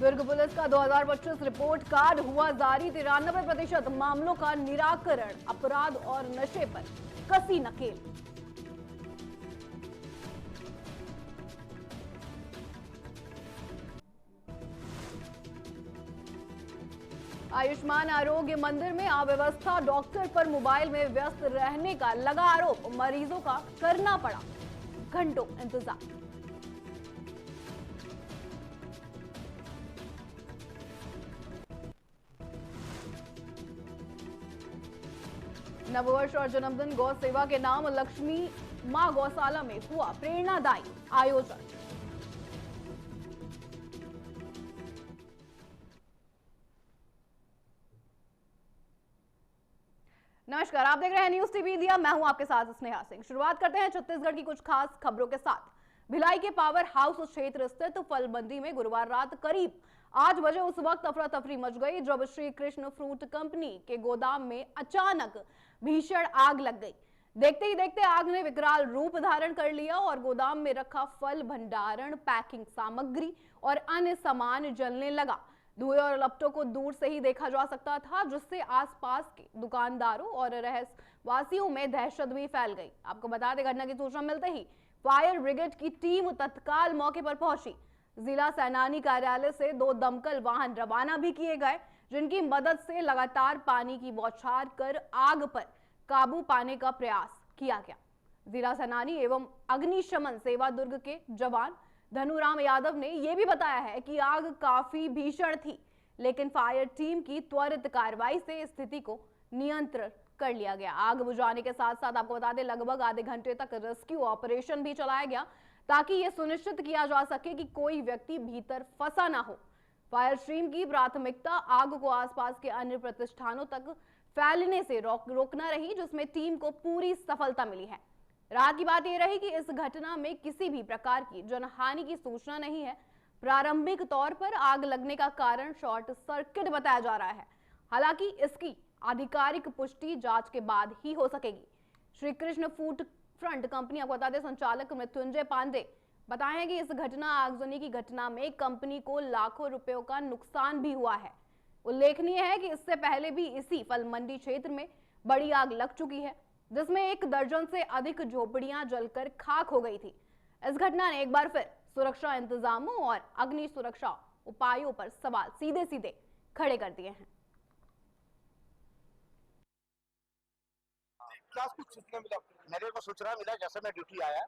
दुर्ग police का 2025 report card हुआ जारी। 93% मामलों का निराकरण। अपराध और नशे पर कसी नकेल। आयुष्मान आरोग्य मंदिर में अव्यवस्था। डॉक्टर पर मोबाइल में व्यस्त रहने का लगा आरोप। मरीजों का करना पड़ा घंटों इंतजार। नववर्ष और जन्मदिन गौ सेवा के नाम लक्ष्मी मां गौशाला में हुआ प्रेरणादायी आयोजन। नमस्कार, आप देख रहे हैं न्यूज टीवी इंडिया। मैं हूं आपके साथ स्नेहा सिंह। शुरुआत करते हैं छत्तीसगढ़ की कुछ खास खबरों के साथ। भिलाई के पावर हाउस क्षेत्र स्थित फल मंडी में गुरुवार रात करीब 8 बजे उस वक्त अफरा तफरी मच गई जब श्री कृष्ण फ्रूट कंपनी के गोदाम में अचानक भीषण आग लग गई। देखते ही देखते आग ने विकराल रूप धारण कर लिया और गोदाम में रखा फल भंडारण, पैकिंग सामग्री और अन्य सामान जलने लगा। धुएं और लपटों को दूर से ही देखा जा सकता था, जिससे आसपास के दुकानदारों और रहस्यवासियों में दहशत भी फैल गई। आपको बता दें, घटना की सूचना मिलते ही फायर ब्रिगेड की टीम तत्काल मौके पर पहुंची। जिला सेनानी कार्यालय से 2 दमकल वाहन रवाना भी किए गए, जिनकी मदद से लगातार पानी की बौछार कर आग पर काबू पाने का प्रयास किया गया। जिला सेनानी एवं अग्निशमन सेवा दुर्ग के जवान धनुराम यादव ने यह भी बताया है कि आग काफी भीषण थी, लेकिन फायर टीम की त्वरित कार्रवाई से स्थिति को नियंत्रण कर लिया गया। आग बुझाने के साथ साथ आपको बता दें, लगभग आधे घंटे तक रेस्क्यू ऑपरेशन भी चलाया गया ताकि यह सुनिश्चित किया जा सके कि कोई व्यक्ति भीतर फंसा ना हो। फायर टीम की प्राथमिकता आग को आसपास के अन्य प्रतिष्ठानों तक फैलने से रोकना रही, जिसमें टीम को पूरी सफलता मिली है। राहत की बात यह रही कि इस घटना में किसी भी प्रकार की जनहानि की सूचना नहीं है। प्रारंभिक तौर पर आग लगने का कारण शॉर्ट सर्किट बताया जा रहा है। हालांकि इसकी आधिकारिक पुष्टि जांच के बाद ही हो सकेगी। Shri Krishna food front company, आपको बता दें, संचालक मृत्युंजय पांडे बताएं कि इस आगजनी की घटना में कंपनी को लाखों रुपयों का नुकसान भी हुआ है। उल्लेखनीय है कि इससे पहले भी इसी फल मंडी क्षेत्र में बड़ी आग लग चुकी है, जिसमें 1 दर्जन से अधिक झोपड़ियां जलकर खाक हो गई थी। इस घटना ने एक बार फिर सुरक्षा इंतजामों और अग्नि सुरक्षा उपायों पर सवाल सीधे सीधे खड़े कर दिए हैं। क्या कुछ सूचना मिला? मेरे को सूचना मिला जैसे मैं ड्यूटी आया,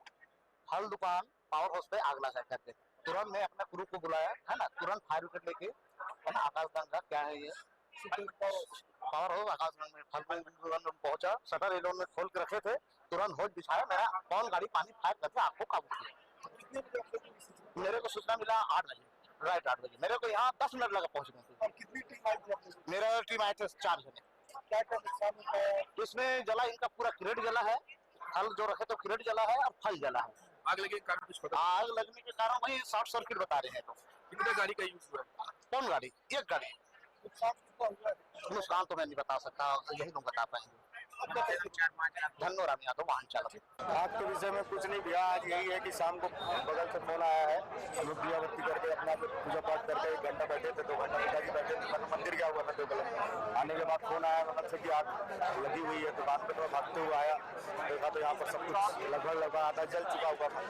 हल दुकान पावर हाउस पे आग लगा करके तुरंत मैं अपना ग्रुप को बुलाया, है ना, तुरंत फायर ब्रिगेड लेके, है ना, आकाशगंज का क्या है ये पावर हाउस आकाशगंज में फल पहुंचा। शटर एलोन में खोल के रखे थे, तुरंत होज बिछाया, मेरा कौन गाड़ी पानी फायर करके आग को काबू किया। मेरे को सूचना मिला 8 बजे, राइट 8 बजे। मेरे को यहाँ 10 मिनट लगा पहुंचने से। कितनी टीम आई थी? मेरा टीम आए थे 4 जने। क्या क्या नुकसान हुआ है? इसमें जला, इनका पूरा क्रेट जला है, फल जो रखे तो क्रेट जला है और फल जला है। आग लगने के कारण कुछ पता? आग लगने के कारण वही शॉर्ट सर्किट बता रहे हैं। तो कितने गाड़ी का यूज हुआ है? कौन गाड़ी? 1 गाड़ी। नुकसान तो मैं नहीं बता सकता, यही लोग बता पाएंगे। धन्यवाद यादव, वाहन चालक। आग के विषय में कुछ नहीं भैया, आज यही है कि शाम को बगल से फोन आया है, हम लोग दिया बत्ती करके अपना पूजा पाठ करके 1 घंटा बैठे थे, 2 घंटा पिताजी बैठे थे, मंदिर गया हुआ था 2 कलम। आने के बाद फोन आया मतलब से कि आग लगी हुई है दुकान पे। तो भागते हुए आया, देखा तो यहाँ पर सब कुछ लगभग आधा जल चुका हुआ था।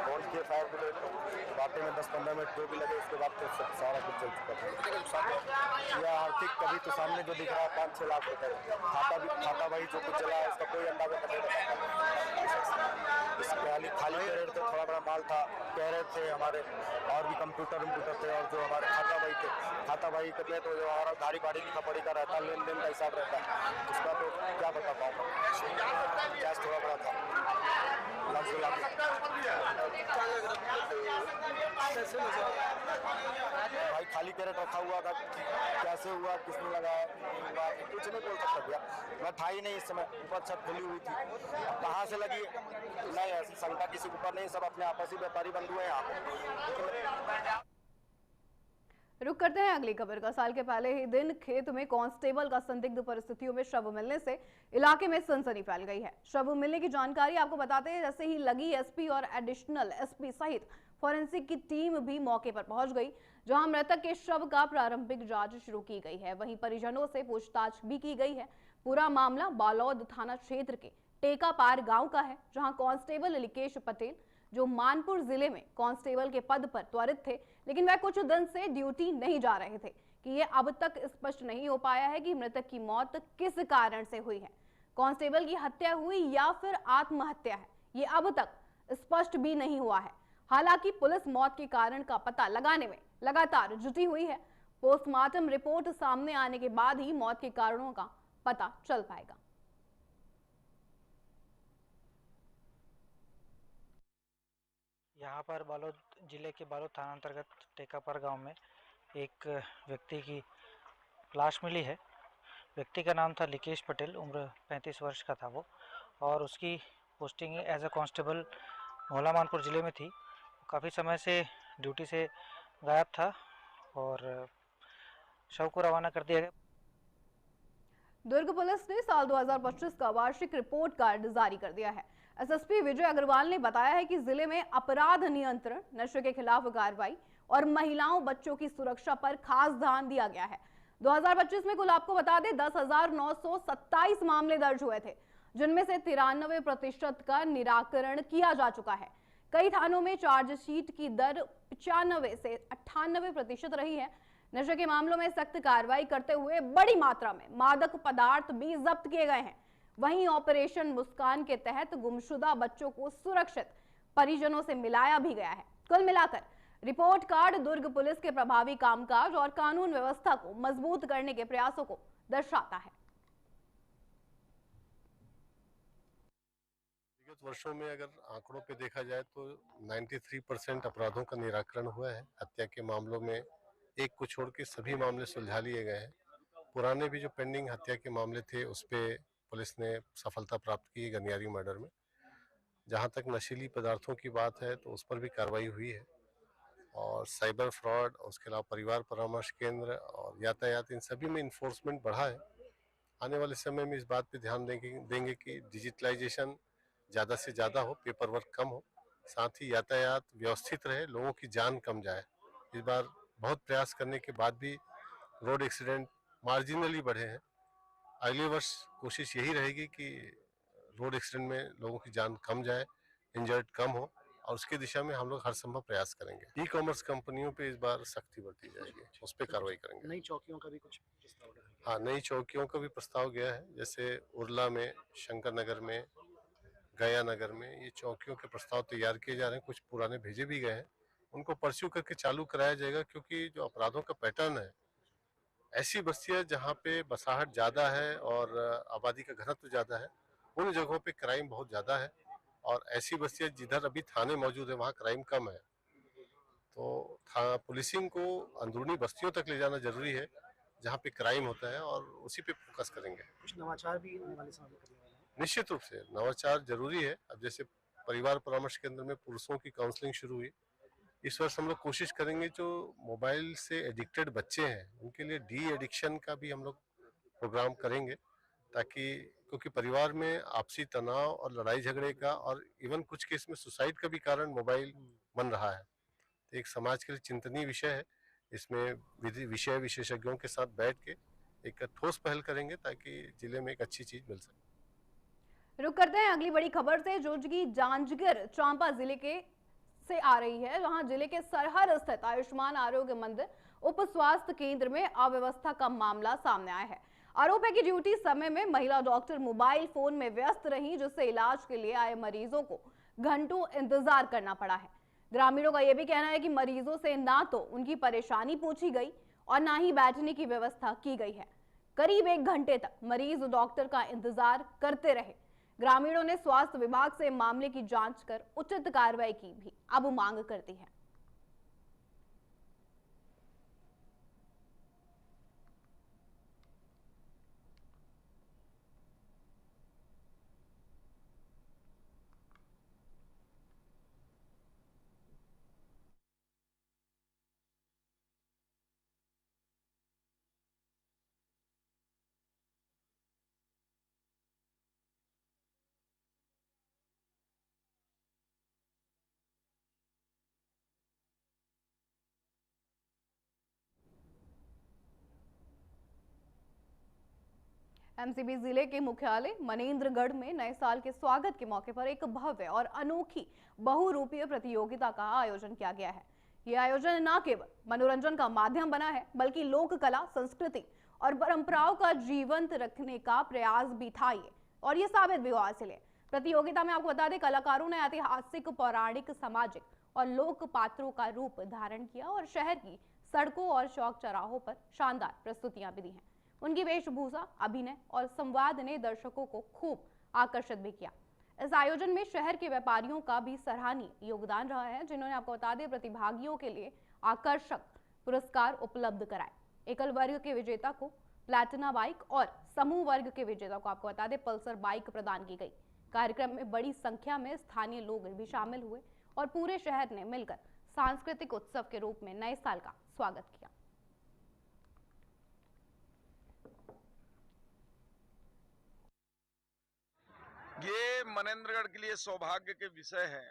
फोन किए फायर ब्रिगेड को, बातें में 10-15 मिनट जो भी लगे, उसके बाद तो सारा कुछ जल चुका था। यह आर्थिक कभी तो सामने जो दिख रहा है 5-6 लाख रुपए, खाता भाई जो कुछ चला है उसका कोई अंदाजा नहीं लगा। खाली कैरेट थे, थोड़ा बड़ा माल था, कैरेट थे हमारे, और भी कंप्यूटर थे, और जो हमारे खाता भाई थे, खाता भाई कहते तो जो हमारा गाड़ी बाड़ी की खपड़ी का रहता, लेन देन का हिसाब रहता है, उसका तो क्या बता पाऊंगा। गैस थोड़ा बड़ा था, भाई खाली कैरेट रखा हुआ था, कैसे हुआ, किसने लगाया, कुछ नहीं बोल सकता भैया। मैं था ही नहीं इस समय, ऊपर छत खुली हुई थी, कहाँ से लगी नहीं, ऐसी शंका किसी के ऊपर नहीं, सब अपने आपसी व्यापारी बंधु हैं यहाँ। रुक करते हैं अगली खबर का। साल के पहले ही दिन खेत में कांस्टेबल का संदिग्ध परिस्थितियों में शव मिलने से इलाके में सनसनी फैल गई है। शव मिलने की जानकारी आपको बताते हैं जैसे ही लगी, एसपी और एडिशनल एसपी सहित फॉरेंसिक की टीम भी मौके पर पहुंच गई, जहां मृतक के शव का प्रारंभिक जांच शुरू की गई है। वहीं परिजनों से पूछताछ भी की गई है। पूरा मामला बालौद थाना क्षेत्र के टेकापार गांव का है, जहां कांस्टेबल लिकेश पटेल, जो मानपुर जिले में कांस्टेबल के पद पर त्वरित थे, लेकिन वह कुछ दिन से ड्यूटी नहीं जा रहे थे, कि ये अब तक स्पष्ट नहीं हो पाया है कि मृतक की मौत किस कारण से हुई है। कांस्टेबल की हत्या हुई या फिर आत्महत्या है, ये अब तक स्पष्ट भी नहीं हुआ है। हालांकि पुलिस मौत के कारण का पता लगाने में लगातार जुटी हुई है। पोस्टमार्टम रिपोर्ट सामने आने के बाद ही मौत के कारणों का पता चल पाएगा। यहाँ पर बालोद जिले के बालोद थाना अंतर्गत टेकापर गांव में एक व्यक्ति की लाश मिली है। व्यक्ति का नाम था लिकेश पटेल, उम्र 35 वर्ष का था वो, और उसकी पोस्टिंग एज अ कांस्टेबल भोला मानपुर ज़िले में थी। काफ़ी समय से ड्यूटी से गायब था और शव को रवाना कर दिया गया। दुर्ग पुलिस ने साल 2025 का वार्षिक रिपोर्ट कार्ड जारी कर दिया है। एसएसपी विजय अग्रवाल ने बताया है कि जिले में अपराध नियंत्रण, नशे के खिलाफ कार्रवाई और महिलाओं बच्चों की सुरक्षा पर खास ध्यान दिया गया है। 2025 में कुल आपको बता दें 10,927 मामले दर्ज हुए थे, जिनमें से 93% का निराकरण किया जा चुका है। कई थानों में चार्जशीट की दर 95 से 98% रही है। नशे के मामलों में सख्त कार्रवाई करते हुए बड़ी मात्रा में मादक पदार्थ भी जब्त किए गए हैं। वहीं ऑपरेशन मुस्कान के तहत गुमशुदा बच्चों को सुरक्षित परिजनों से मिलाया भी गया है। कुल मिलाकर रिपोर्ट कार्ड दुर्ग पुलिस के प्रभावी कामकाज और कानून व्यवस्था को मजबूत करने के प्रयासों को दर्शाता है। विगत वर्षों में अगर आंकड़ों पे देखा जाए तो 93% अपराधों का निराकरण हुआ है। हत्या के मामलों में एक को छोड़ के सभी मामले सुलझा लिए गए हैं। पुराने भी जो पेंडिंग हत्या के मामले थे उस पर पुलिस ने सफलता प्राप्त की है गनियारी मर्डर में। जहां तक नशीली पदार्थों की बात है तो उस पर भी कार्रवाई हुई है, और साइबर फ्रॉड, उसके अलावा परिवार परामर्श केंद्र और यातायात, इन सभी में इन्फोर्समेंट बढ़ा है। आने वाले समय में इस बात पे ध्यान देंगे कि डिजिटलाइजेशन ज़्यादा से ज़्यादा हो, पेपर वर्क कम हो, साथ ही यातायात व्यवस्थित रहे, लोगों की जान कम जाए। इस बार बहुत प्रयास करने के बाद भी रोड एक्सीडेंट मार्जिनली बढ़े हैं। अगले वर्ष कोशिश यही रहेगी कि रोड एक्सीडेंट में लोगों की जान कम जाए, इंजर्ड कम हो, और उसकी दिशा में हम लोग हर संभव प्रयास करेंगे। ई कॉमर्स कंपनियों पे इस बार सख्ती बरती जाएगी, उस पर कार्रवाई करेंगे। नई चौकियों का भी कुछ प्रस्ताव है? हाँ, नई चौकियों का भी प्रस्ताव गया है। जैसे उरला में, शंकर नगर में, गया नगर में ये चौकियों के प्रस्ताव तैयार किए जा रहे हैं। कुछ पुराने भेजे भी गए हैं, उनको परस्यू करके चालू कराया जाएगा, क्योंकि जो अपराधों का पैटर्न है, ऐसी बस्तियां जहाँ पे बसाहट ज़्यादा है और आबादी का घनत्व ज़्यादा है, उन जगहों पे क्राइम बहुत ज़्यादा है, और ऐसी बस्तियां जिधर अभी थाने मौजूद है वहाँ क्राइम कम है। तो पुलिसिंग को अंदरूनी बस्तियों तक ले जाना जरूरी है जहाँ पे क्राइम होता है, और उसी पे फोकस करेंगे। कुछ नवाचार भी आने वाले समय में करने वाले हैं? निश्चित रूप से नवाचार जरूरी है। अब जैसे परिवार परामर्श केंद्र में पुरुषों की काउंसलिंग शुरू हुई, इस वर्ष हम लोग कोशिश करेंगे जो मोबाइल से एडिक्टेड बच्चे हैं उनके लिए डी एडिक्शन का भी हम लोग प्रोग्राम करेंगे, ताकि क्योंकि परिवार में आपसी तनाव और लड़ाई झगड़े का और इवन कुछ केस में सुसाइड का भी कारण मोबाइल बन रहा है। तो एक समाज के लिए चिंतनीय विषय है। इसमें विषय विशेषज्ञों के साथ बैठ के एक ठोस पहल करेंगे ताकि जिले में एक अच्छी चीज मिल सके। रुक करते हैं अगली बड़ी खबर से, जो कि जांजगीर चांपा जिले के से आ रही है, जहां जिले के सरहद स्थित आयुष्मान आरोग्य मंदिर उप स्वास्थ्य केंद्र में अव्यवस्था का मामला सामने आया है। आरोप है कि ड्यूटी समय में महिला डॉक्टर मोबाइल फोन में व्यस्त रही, जिससे इलाज के लिए आए मरीजों को घंटों इंतजार करना पड़ा है। ग्रामीणों का यह भी कहना है कि मरीजों से ना तो उनकी परेशानी पूछी गई और ना ही बैठने की व्यवस्था की गई है। करीब 1 घंटे तक मरीज डॉक्टर का इंतजार करते रहे। ग्रामीणों ने स्वास्थ्य विभाग से मामले की जांच कर उचित कार्रवाई की भी अब मांग करती है। एमसीबी जिले के मुख्यालय मनेंद्रगढ़ में नए साल के स्वागत के मौके पर एक भव्य और अनोखी बहुरूपीय प्रतियोगिता का आयोजन किया गया है। यह आयोजन न केवल मनोरंजन का माध्यम बना है, बल्कि लोक कला, संस्कृति और परंपराओं का जीवंत रखने का प्रयास भी था और ये साबित भी हुआ। इसलिए प्रतियोगिता में आपको बता दें, कलाकारों ने ऐतिहासिक, पौराणिक, सामाजिक और लोक पात्रों का रूप धारण किया और शहर की सड़कों और चौक चौराहों पर शानदार प्रस्तुतियां भी दी हैं। उनकी वेशभूषा, अभिनय और संवाद ने दर्शकों को खूब आकर्षित भी किया। इस आयोजन में शहर के व्यापारियों का भी सराहनीय योगदान रहा है, जिन्होंने आपको बता दें प्रतिभागियों के लिए आकर्षक पुरस्कार उपलब्ध कराए। एकल वर्ग के विजेता को प्लैटिना बाइक और समूह वर्ग के विजेता को आपको बता दें पल्सर बाइक प्रदान की गई। कार्यक्रम में बड़ी संख्या में स्थानीय लोग भी शामिल हुए और पूरे शहर ने मिलकर सांस्कृतिक उत्सव के रूप में नए साल का स्वागत किया। ये मनेंद्रगढ़ के लिए सौभाग्य के विषय है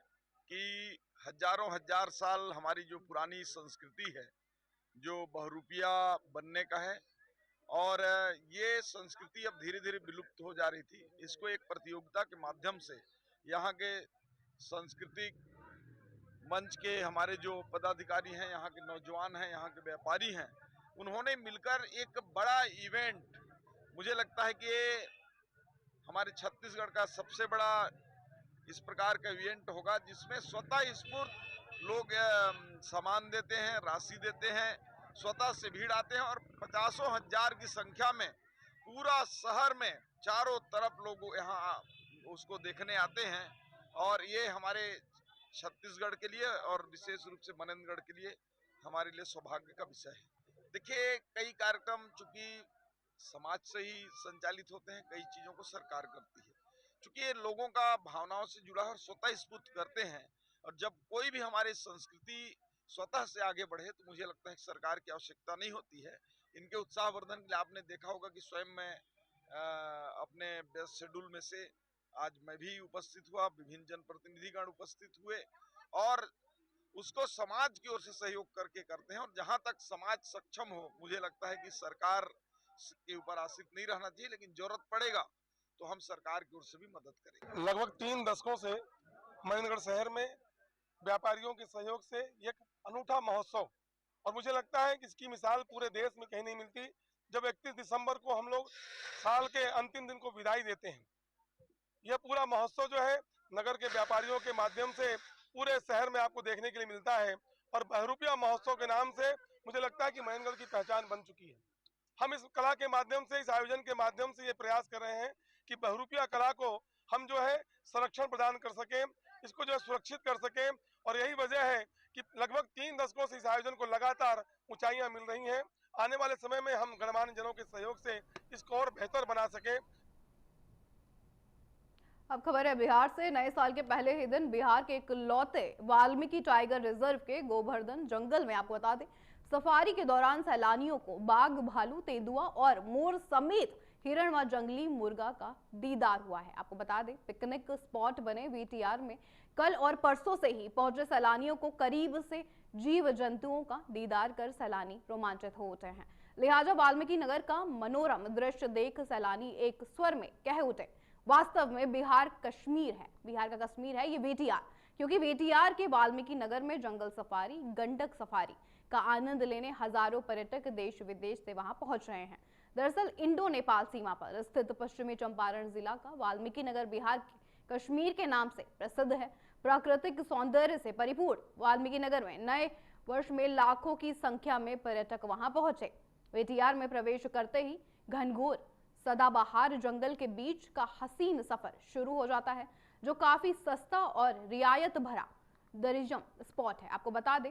कि हजारों हजार साल हमारी जो पुरानी संस्कृति है, जो बहुरूपिया बनने का है, और ये संस्कृति अब धीरे धीरे विलुप्त हो जा रही थी। इसको एक प्रतियोगिता के माध्यम से यहाँ के सांस्कृतिक मंच के हमारे जो पदाधिकारी हैं, यहाँ के नौजवान हैं, यहाँ के व्यापारी हैं, उन्होंने मिलकर एक बड़ा इवेंट, मुझे लगता है कि ये हमारे छत्तीसगढ़ का सबसे बड़ा इस प्रकार का इवेंट होगा, जिसमें स्वतः स्फूर्त लोग सामान देते हैं, राशि देते हैं, स्वतः से भीड़ आते हैं और 50,000 की संख्या में पूरा शहर में चारों तरफ लोग यहाँ उसको देखने आते हैं। और ये हमारे छत्तीसगढ़ के लिए और विशेष रूप से मनेंद्रगढ़ के लिए हमारे लिए सौभाग्य का विषय है। देखिए, कई कार्यक्रम चूंकि समाज से ही संचालित होते हैं, कई चीजों को सरकार करती है। चूंकि ये लोगों का भावनाओं से जुड़ा और स्वतः स्फूर्त करते हैं, और जब कोई भी हमारी संस्कृति स्वतः से आगे बढ़े तो मुझे लगता है कि सरकार की आवश्यकता नहीं होती है। इनके उत्साहवर्धन के लिए आपने देखा होगा कि स्वयं मैं अपने व्यस्त शेड्यूल में से आज मैं भी उपस्थित हुआ, विभिन्न जनप्रतिनिधिगण उपस्थित हुए और उसको समाज की ओर से सहयोग करके करते हैं। और जहां तक समाज सक्षम हो, मुझे लगता है कि सरकार के ऊपर आश्रित नहीं रहना चाहिए, लेकिन जरूरत पड़ेगा तो हम सरकार की ओर से भी मदद करेंगे। लगभग 3 दशकों से मनेंद्रगढ़ शहर में व्यापारियों के सहयोग से एक अनूठा महोत्सव, और मुझे लगता है कि इसकी मिसाल पूरे देश में कहीं नहीं मिलती। जब 31 दिसंबर को हम लोग साल के अंतिम दिन को विदाई देते हैं, यह पूरा महोत्सव जो है नगर के व्यापारियों के माध्यम से पूरे शहर में आपको देखने के लिए मिलता है। और बहुरूपिया महोत्सव के नाम से मुझे लगता है कि मनेंद्रगढ़ की पहचान बन चुकी है। हम इस कला के माध्यम से, इस आयोजन के माध्यम से ये प्रयास कर रहे हैं कि बहुरूपिया कला को हम जो है संरक्षण प्रदान कर सकें, इसको जो है सुरक्षित कर सकें। और यही वजह है कि लगभग 3 दशकों से इस आयोजन को लगातार ऊंचाइयां मिल रही हैं। आने वाले समय में हम गणमान्य जनों के सहयोग से इसको और बेहतर बना सकें। अब खबर है बिहार से। नए साल के पहले ही दिन बिहार के इकलौते वाल्मीकि टाइगर रिजर्व के गोवर्धन जंगल में आपको बता दें, सफारी के दौरान सैलानियों को बाघ, भालू, तेंदुआ और मोर समेत हिरण व जंगली मुर्गा का दीदार हुआ है। आपको बता दें, पिकनिक स्पॉट बने वीटीआर में कल और परसों से ही पहुंचे सैलानियों को करीब से जीव जंतुओं का दीदार कर सैलानी रोमांचित हो उठे हैं। लिहाजा वाल्मीकि नगर का मनोरम दृश्य देख सैलानी एक स्वर में कह उठे, वास्तव में बिहार कश्मीर है, बिहार का कश्मीर है ये वीटीआर। क्योंकि वीटीआर के वाल्मीकि नगर में जंगल सफारी, गंडक सफारी का आनंद लेने हजारों पर्यटक देश विदेश से वहां पहुंच रहे हैं। दरअसल इंडो नेपाल सीमा पर स्थित पश्चिमी चंपारण जिला का वाल्मीकि नगर बिहार के कश्मीर के नाम से प्रसिद्ध है। प्राकृतिक सौंदर्य से परिपूर्ण वाल्मीकि नगर में नए वर्ष में लाखों की संख्या में पर्यटक वहां पहुंचे। वीटीआर में प्रवेश करते ही घनघोर सदाबहार जंगल के बीच का हसीन सफर शुरू हो जाता है, जो काफी सस्ता और रियायत भरा टूरिज्म स्पॉट है। आपको बता दें,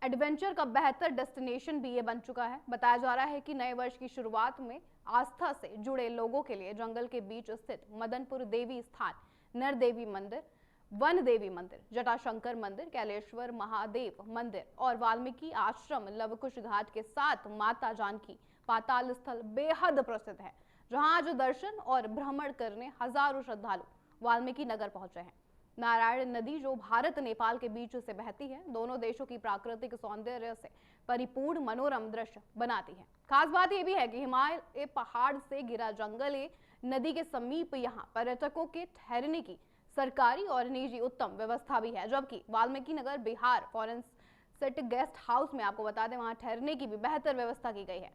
एडवेंचर का बेहतर डेस्टिनेशन भी ये बन चुका है। बताया जा रहा है कि नए वर्ष की शुरुआत में आस्था से जुड़े लोगों के लिए जंगल के बीच स्थित मदनपुर देवी स्थान, नर देवी मंदिर, वन देवी मंदिर, जटाशंकर मंदिर, कैलेश्वर महादेव मंदिर और वाल्मीकि आश्रम लवकुश घाट के साथ माता जानकी पाताल स्थल बेहद प्रसिद्ध है, जहां आज दर्शन और भ्रमण करने हजारों श्रद्धालु वाल्मीकि नगर पहुंचे हैं। नारायण नदी जो भारत नेपाल के बीच से बहती है, दोनों देशों की प्राकृतिक सौंदर्य से परिपूर्ण मनोरम दृश्य बनाती है। खास बात यह भी है कि हिमालय पहाड़ से घिरा जंगल नदी के समीप यहाँ पर्यटकों के ठहरने की सरकारी और निजी उत्तम व्यवस्था भी है, जबकि Valmiki Nagar Bihar forest guest house में आपको बता दें वहां ठहरने की भी बेहतर व्यवस्था की गई है।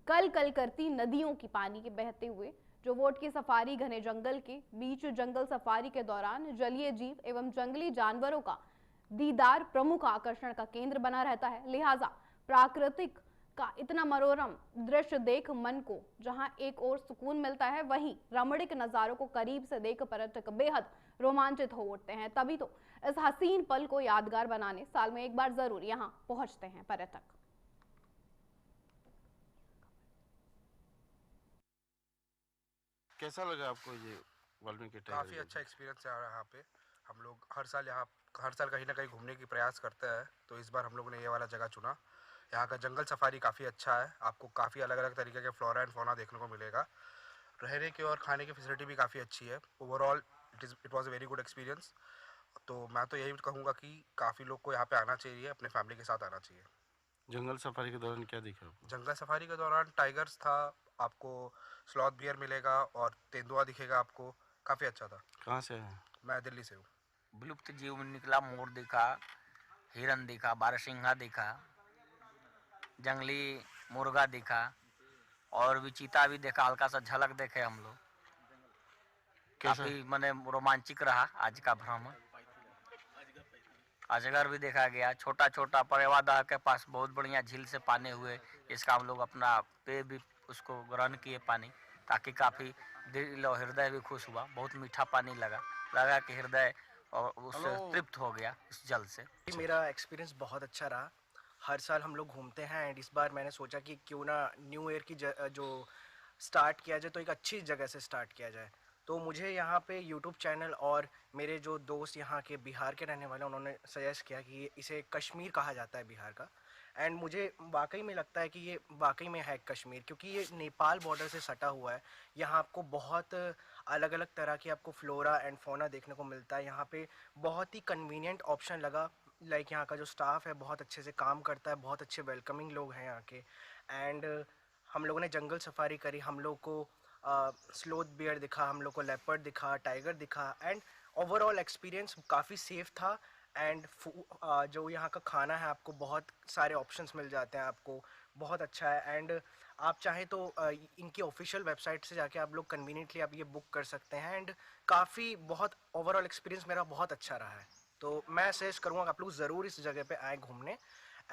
कल कल करती नदियों की पानी के बहते हुए जो वोट की सफारी घने जंगल के बीच जंगल सफारी के दौरान जलीय जीव एवं जंगली जानवरों का दीदार प्रमुख आकर्षण का केंद्र बना रहता है। लिहाजा प्राकृतिक का इतना मनोरम दृश्य देख मन को जहां एक और सुकून मिलता है, वहीं रमणीक नजारों को करीब से देख पर्यटक बेहद रोमांचित हो उठते हैं। तभी तो इस हसीन पल को यादगार बनाने साल में एक बार जरूर यहां पहुंचते हैं पर्यटक। कैसा लगा आपको ये वाल्मीकि टाइगर? काफ़ी अच्छा एक्सपीरियंस है यहाँ पे। हम लोग हर साल कहीं ना कहीं घूमने की प्रयास करते हैं, तो इस बार हम लोगों ने ये वाला जगह चुना। यहाँ का जंगल सफारी काफ़ी अच्छा है, आपको काफ़ी अलग अलग तरीके के फ्लोरा एंड फौना देखने को मिलेगा। रहने की और खाने की फैसिलिटी भी काफ़ी अच्छी है। Overall it was a very good experience. तो मैं तो यही कहूँगा कि काफ़ी लोग को यहाँ पे आना चाहिए, अपने फैमिली के साथ आना चाहिए। जंगल सफारी के दौरान क्या दिखा आपको? जंगल सफारी के दौरान टाइगर्स था, आपको स्लॉथ बियर मिलेगा और तेंदुआ दिखेगा आपको। काफ़ी अच्छा था। कहाँ से हैं? मैं दिल्ली से हूँ। विलुप्त जीव में निकला मोर दिखा, हिरन दिखा, बारहसिंघा दिखा, जंगली मुर्गा दिखा और भी चीता भी देखा, हल्का सा झलक देखे हम लोग। काफी माने रोमांचिक रहा आज का भ्रमण। अजगर भी देखा गया, छोटा छोटा परेवादह के पास बहुत बढ़िया झील से पानी हुए, इसका हम लोग अपना पे भी उसको ग्रहण किए पानी, ताकि काफ़ी दिल और हृदय भी खुश हुआ। बहुत मीठा पानी लगा कि हृदय और उससे तृप्त हो गया इस जल से। मेरा एक्सपीरियंस बहुत अच्छा रहा। हर साल हम लोग घूमते हैं एंड इस बार मैंने सोचा कि क्यों ना न्यू ईयर की जो स्टार्ट किया जाए तो एक अच्छी जगह से स्टार्ट किया जाए। तो मुझे यहाँ पे यूट्यूब चैनल और मेरे जो दोस्त यहाँ के बिहार के रहने वाले उन्होंने सजेस्ट किया कि इसे कश्मीर कहा जाता है बिहार का। एंड मुझे वाकई में लगता है कि ये वाकई में है कश्मीर, क्योंकि ये नेपाल बॉर्डर से सटा हुआ है। यहाँ आपको बहुत अलग अलग तरह की आपको फ्लोरा एंड फौना देखने को मिलता है। यहाँ पे बहुत ही कन्वीनियंट ऑप्शन लगा, लाइक यहाँ का जो स्टाफ है बहुत अच्छे से काम करता है, बहुत अच्छे वेलकमिंग लोग हैं यहाँ के। एंड हम लोगों ने जंगल सफारी करी, हम लोग को स्लोथ बियर दिखा, हम लोग को लेपर्ड दिखा, टाइगर दिखा एंड ओवरऑल एक्सपीरियंस काफ़ी सेफ था। एंड जो यहाँ का खाना है आपको बहुत सारे ऑप्शंस मिल जाते हैं, आपको बहुत अच्छा है। एंड आप चाहें तो इनकी ऑफिशियल वेबसाइट से जाके आप लोग कन्वीनियंटली आप ये बुक कर सकते हैं। एंड काफ़ी बहुत ओवरऑल एक्सपीरियंस मेरा बहुत अच्छा रहा है। तो मैं सजेस्ट करूँगा आप लोग ज़रूर इस जगह पे आए घूमने।